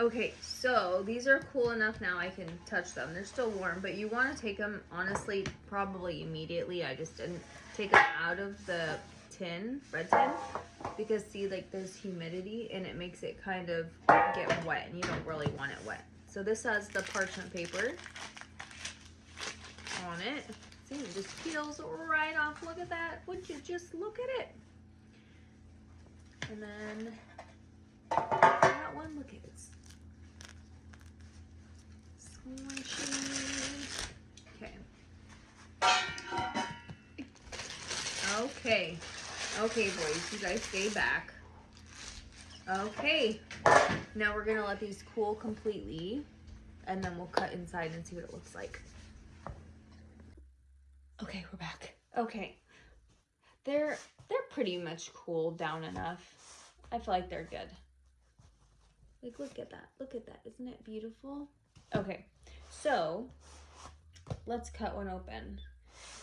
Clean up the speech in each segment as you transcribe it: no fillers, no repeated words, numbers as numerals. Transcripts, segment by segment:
Okay, so these are cool enough now I can touch them. They're still warm, but you want to take them, honestly, probably immediately. I just didn't take them out of the bread tin, because see, like there's humidity and it makes it kind of get wet, and you don't really want it wet. So this has the parchment paper on it. See, it just peels right off. Look at that. Would you just look at it? And then that one, look at it. Squishy. Okay. Okay. Okay, boys, you guys stay back. Okay. Now we're gonna let these cool completely, and then we'll cut inside and see what it looks like. Okay, we're back. Okay. They're pretty much cooled down enough. I feel like they're good. Like, look at that. Look at that. Isn't it beautiful? Okay, so let's cut one open.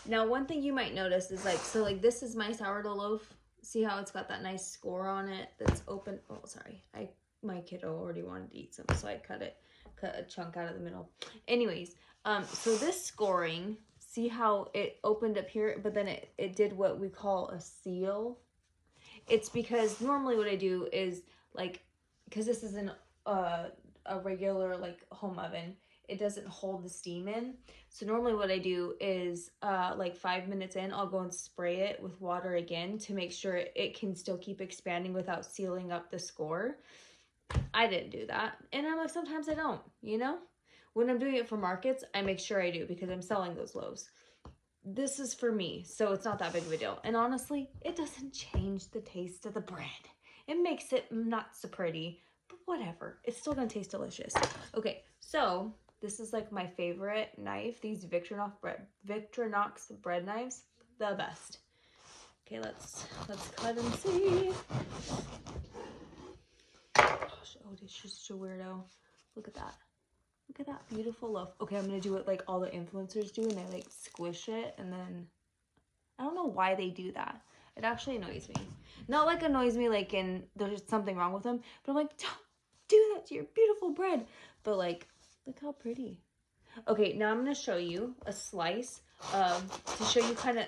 Now, one thing you might notice is like this is my sourdough loaf. See how it's got that nice score on it that's open? Oh, sorry. My kiddo already wanted to eat some, so I cut a chunk out of the middle. Anyways, so this scoring, see how it opened up here, but then it did what we call a seal. It's because normally what I do is like, because this is a regular like home oven, it doesn't hold the steam in. So normally what I do is like 5 minutes in, I'll go and spray it with water again to make sure it can still keep expanding without sealing up the score. I didn't do that. And I'm like, sometimes I don't, you know? When I'm doing it for markets, I make sure I do because I'm selling those loaves. This is for me, so it's not that big of a deal. And honestly, it doesn't change the taste of the bread. It makes it not so pretty, but whatever. It's still gonna taste delicious. Okay, so this is like my favorite knife. These Victorinox bread knives, the best. Okay, let's cut and see. Gosh, oh, this is just a weirdo. Look at that. Look at that beautiful loaf. Okay, I'm gonna do what like all the influencers do, and they like squish it, and then I don't know why they do that. It actually annoys me. Not like annoys me like in there's something wrong with them, but I'm like, don't do that to your beautiful bread. But like, look how pretty. Okay, now I'm gonna show you a slice to show you kind of.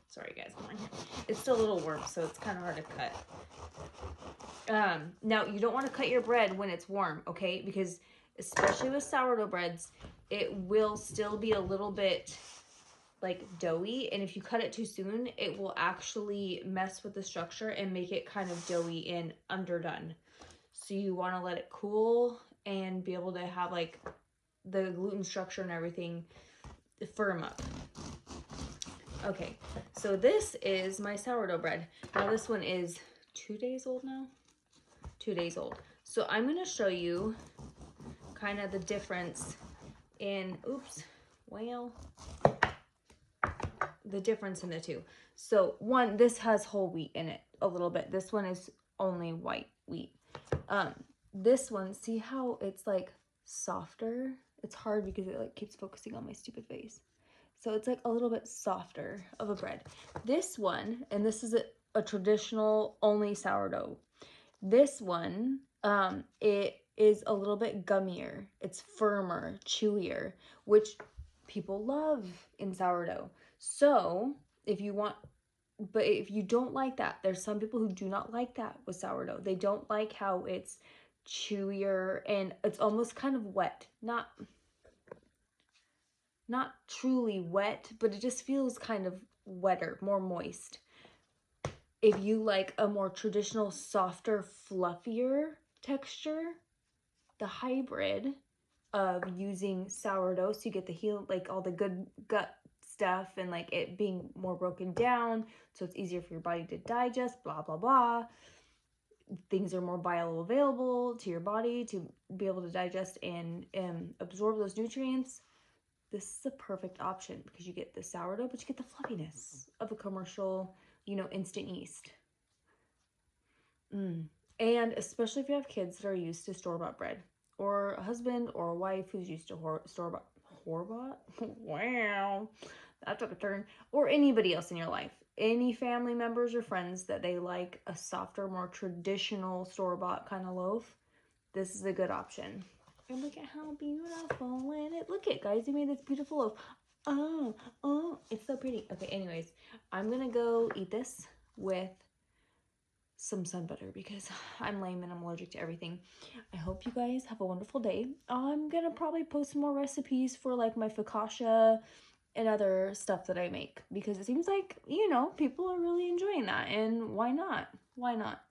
Sorry guys, come on here. It's still a little warm, so it's kind of hard to cut. Now you don't want to cut your bread when it's warm, okay? Because especially with sourdough breads, it will still be a little bit like doughy, and if you cut it too soon, it will actually mess with the structure and make it kind of doughy and underdone. So you want to let it cool and be able to have like the gluten structure and everything firm up. Okay, so this is my sourdough bread. Now this one is 2 days old now. 2 days old. So I'm going to show you kind of the difference in, the difference in the two. So one, this has whole wheat in it a little bit. This one is only white wheat. This one, see how it's like softer? It's hard because it like keeps focusing on my stupid face. So it's like a little bit softer of a bread. This one, and this is a traditional only sourdough. This one, it is a little bit gummier. It's firmer, chewier, which people love in sourdough. So if you want, but if you don't like that, there's some people who do not like that with sourdough. They don't like how it's chewier and it's almost kind of wet. Not truly wet, but it just feels kind of wetter, more moist. If you like a more traditional, softer, fluffier texture, the hybrid of using sourdough, so you get the like all the good gut stuff and like it being more broken down, so it's easier for your body to digest, blah, blah, blah. Things are more bioavailable to your body to be able to digest and absorb those nutrients. This is a perfect option because you get the sourdough, but you get the fluffiness of a commercial, instant yeast. And especially if you have kids that are used to store-bought bread, or a husband or a wife who's used to store-bought. Wow, that took a turn. Or anybody else in your life. Any family members or friends that they like a softer, more traditional store-bought kind of loaf. this is a good option. And look at how beautiful it is. Look at, guys, he made this beautiful loaf. Oh, it's so pretty. Okay, anyways, I'm gonna go eat this with some sun butter because I'm lame and I'm allergic to everything. I hope you guys have a wonderful day. I'm gonna probably post some more recipes for like my focaccia and other stuff that I make because it seems like, you know, people are really enjoying that, and why not? Why not?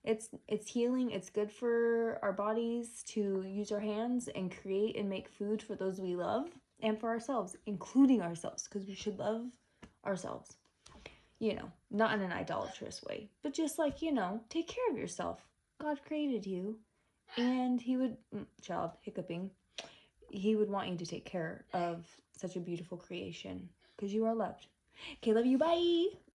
It's healing. It's good for our bodies to use our hands and create and make food for those we love and for ourselves, including ourselves, because we should love ourselves. You know, not in an idolatrous way, but just like, you know, take care of yourself. God created you, and he would, child, hiccuping, he would want you to take care of such a beautiful creation because you are loved. Okay, love you. Bye.